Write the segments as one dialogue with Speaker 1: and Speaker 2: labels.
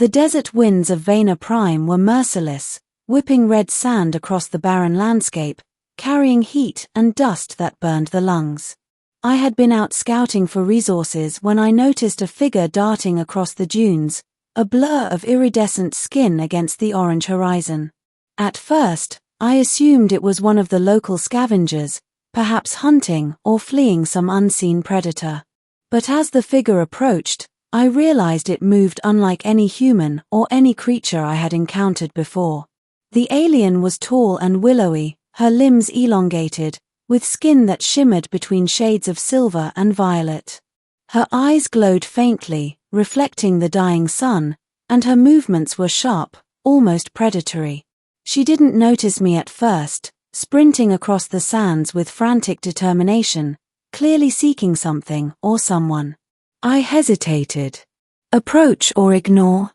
Speaker 1: The desert winds of Vena Prime were merciless, whipping red sand across the barren landscape, carrying heat and dust that burned the lungs. I had been out scouting for resources when I noticed a figure darting across the dunes, a blur of iridescent skin against the orange horizon. At first, I assumed it was one of the local scavengers, perhaps hunting or fleeing some unseen predator. But as the figure approached, I realized it moved unlike any human or any creature I had encountered before. The alien was tall and willowy, her limbs elongated, with skin that shimmered between shades of silver and violet. Her eyes glowed faintly, reflecting the dying sun, and her movements were sharp, almost predatory. She didn't notice me at first, sprinting across the sands with frantic determination, clearly seeking something or someone. I hesitated. Approach or ignore?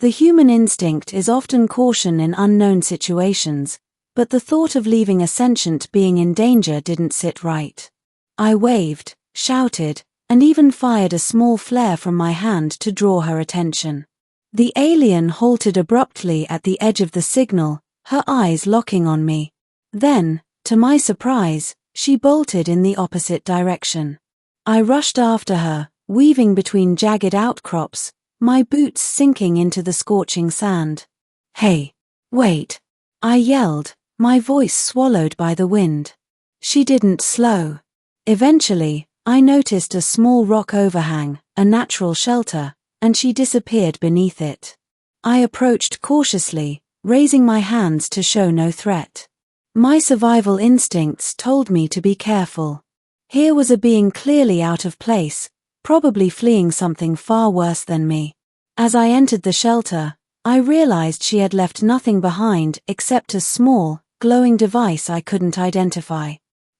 Speaker 1: The human instinct is often caution in unknown situations, but the thought of leaving a sentient being in danger didn't sit right. I waved, shouted, and even fired a small flare from my hand to draw her attention. The alien halted abruptly at the edge of the signal, her eyes locking on me. Then, to my surprise, she bolted in the opposite direction. I rushed after her, weaving between jagged outcrops, my boots sinking into the scorching sand. "Hey, wait!" I yelled, my voice swallowed by the wind. She didn't slow. Eventually, I noticed a small rock overhang, a natural shelter, and she disappeared beneath it. I approached cautiously, raising my hands to show no threat. My survival instincts told me to be careful. Here was a being clearly out of place, probably fleeing something far worse than me. As I entered the shelter, I realized she had left nothing behind except a small, glowing device I couldn't identify.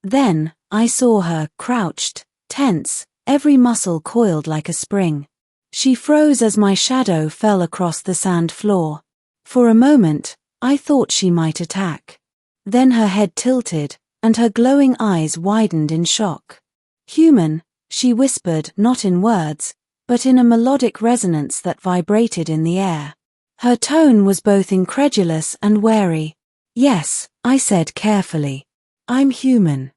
Speaker 1: Then, I saw her, crouched, tense, every muscle coiled like a spring. She froze as my shadow fell across the sand floor. For a moment, I thought she might attack. Then her head tilted, and her glowing eyes widened in shock. "Human," she whispered, not in words, but in a melodic resonance that vibrated in the air. Her tone was both incredulous and wary. "Yes," I said carefully. "I'm human.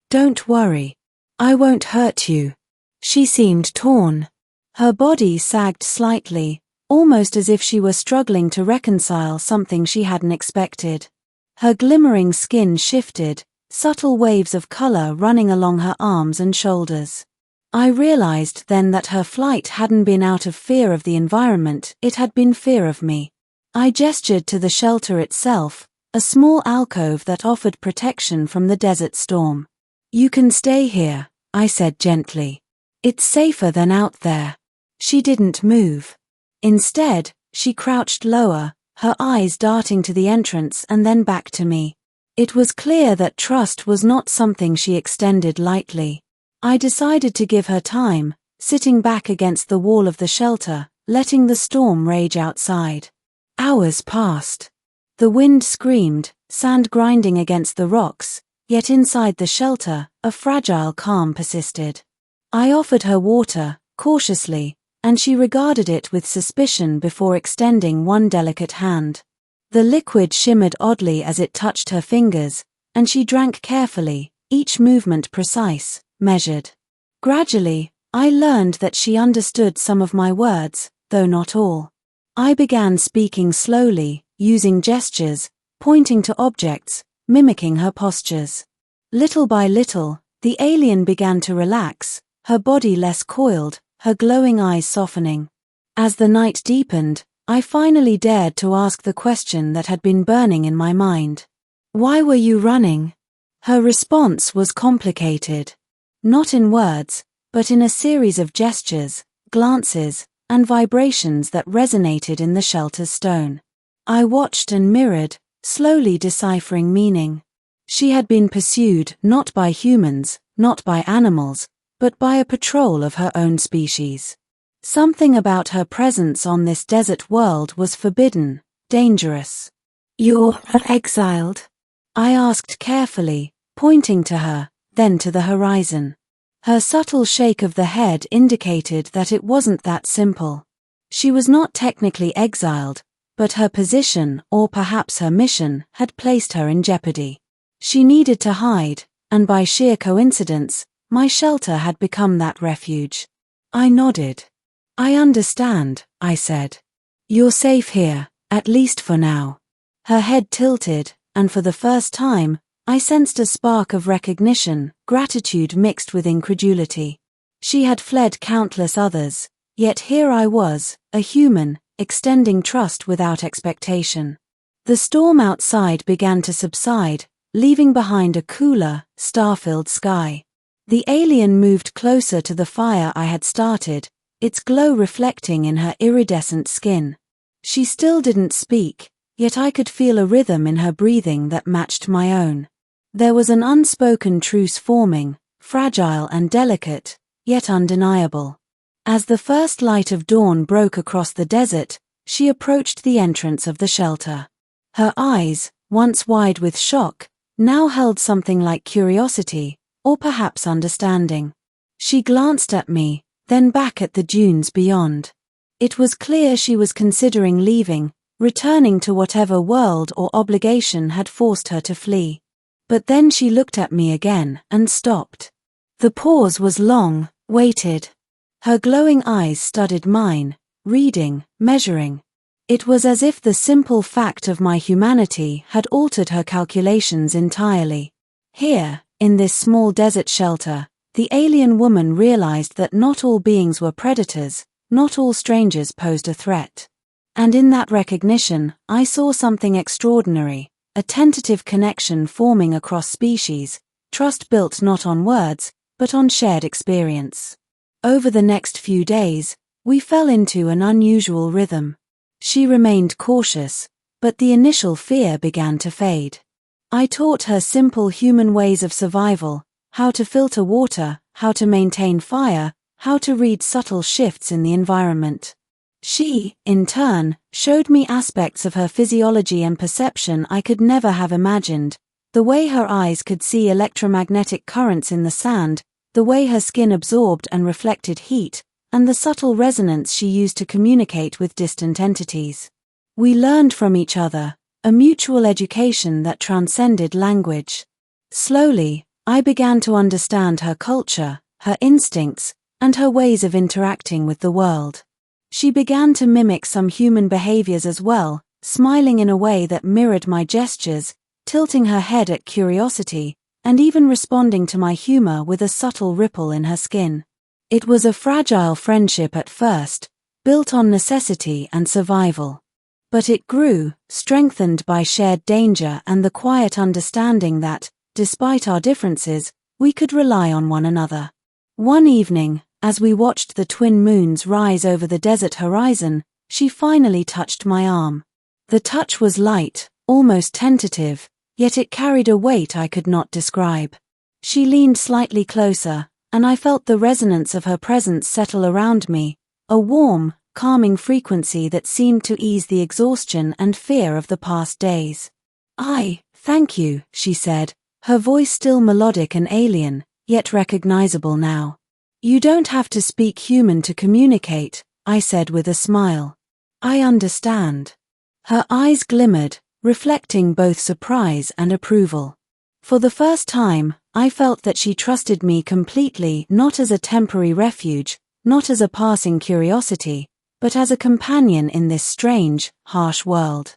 Speaker 1: Don't worry. I won't hurt you." She seemed torn. Her body sagged slightly, almost as if she were struggling to reconcile something she hadn't expected. Her glimmering skin shifted, subtle waves of color running along her arms and shoulders. I realized then that her flight hadn't been out of fear of the environment, it had been fear of me. I gestured to the shelter itself, a small alcove that offered protection from the desert storm. "You can stay here," I said gently. "It's safer than out there." She didn't move. Instead, she crouched lower, her eyes darting to the entrance and then back to me. It was clear that trust was not something she extended lightly. I decided to give her time, sitting back against the wall of the shelter, letting the storm rage outside. Hours passed. The wind screamed, sand grinding against the rocks, yet inside the shelter, a fragile calm persisted. I offered her water, cautiously, and she regarded it with suspicion before extending one delicate hand. The liquid shimmered oddly as it touched her fingers, and she drank carefully, each movement precise, measured. Gradually, I learned that she understood some of my words, though not all. I began speaking slowly, using gestures, pointing to objects, mimicking her postures. Little by little, the alien began to relax, her body less coiled, her glowing eyes softening. As the night deepened, I finally dared to ask the question that had been burning in my mind. "Why were you running?" Her response was complicated. Not in words, but in a series of gestures, glances, and vibrations that resonated in the shelter's stone. I watched and mirrored, slowly deciphering meaning. She had been pursued not by humans, not by animals, but by a patrol of her own species. Something about her presence on this desert world was forbidden, dangerous. "You're exiled?" I asked carefully, pointing to her, then to the horizon. Her subtle shake of the head indicated that it wasn't that simple. She was not technically exiled, but her position, or perhaps her mission, had placed her in jeopardy. She needed to hide, and by sheer coincidence, my shelter had become that refuge. I nodded. I understand, I said. You're safe here, at least for now. Her head tilted, and for the first time, I sensed a spark of recognition, gratitude mixed with incredulity. She had fled countless others, yet here I was, a human, extending trust without expectation. The storm outside began to subside, leaving behind a cooler, star-filled sky. The alien moved closer to the fire I had started, its glow reflecting in her iridescent skin. She still didn't speak, yet I could feel a rhythm in her breathing that matched my own. There was an unspoken truce forming, fragile and delicate, yet undeniable. As the first light of dawn broke across the desert, she approached the entrance of the shelter. Her eyes, once wide with shock, now held something like curiosity, or perhaps understanding. She glanced at me, then back at the dunes beyond. It was clear she was considering leaving, returning to whatever world or obligation had forced her to flee. But then she looked at me again and stopped. The pause was long, weighted. Her glowing eyes studied mine, reading, measuring. It was as if the simple fact of my humanity had altered her calculations entirely. Here, in this small desert shelter, the alien woman realized that not all beings were predators, not all strangers posed a threat. And in that recognition, I saw something extraordinary, a tentative connection forming across species, trust built not on words, but on shared experience. Over the next few days, we fell into an unusual rhythm. She remained cautious, but the initial fear began to fade. I taught her simple human ways of survival, how to filter water, how to maintain fire, how to read subtle shifts in the environment. She, in turn, showed me aspects of her physiology and perception I could never have imagined, the way her eyes could see electromagnetic currents in the sand, the way her skin absorbed and reflected heat, and the subtle resonance she used to communicate with distant entities. We learned from each other, a mutual education that transcended language. Slowly, I began to understand her culture, her instincts, and her ways of interacting with the world. She began to mimic some human behaviors as well, smiling in a way that mirrored my gestures, tilting her head at curiosity, and even responding to my humor with a subtle ripple in her skin. It was a fragile friendship at first, built on necessity and survival. But it grew, strengthened by shared danger and the quiet understanding that, despite our differences, we could rely on one another. One evening, as we watched the twin moons rise over the desert horizon, she finally touched my arm. The touch was light, almost tentative, yet it carried a weight I could not describe. She leaned slightly closer, and I felt the resonance of her presence settle around me, a warm, calming frequency that seemed to ease the exhaustion and fear of the past days. Thank you, she said, her voice still melodic and alien, yet recognizable now. You don't have to speak human to communicate, I said with a smile. I understand. Her eyes glimmered, reflecting both surprise and approval. For the first time, I felt that she trusted me completely, not as a temporary refuge, not as a passing curiosity, but as a companion in this strange, harsh world.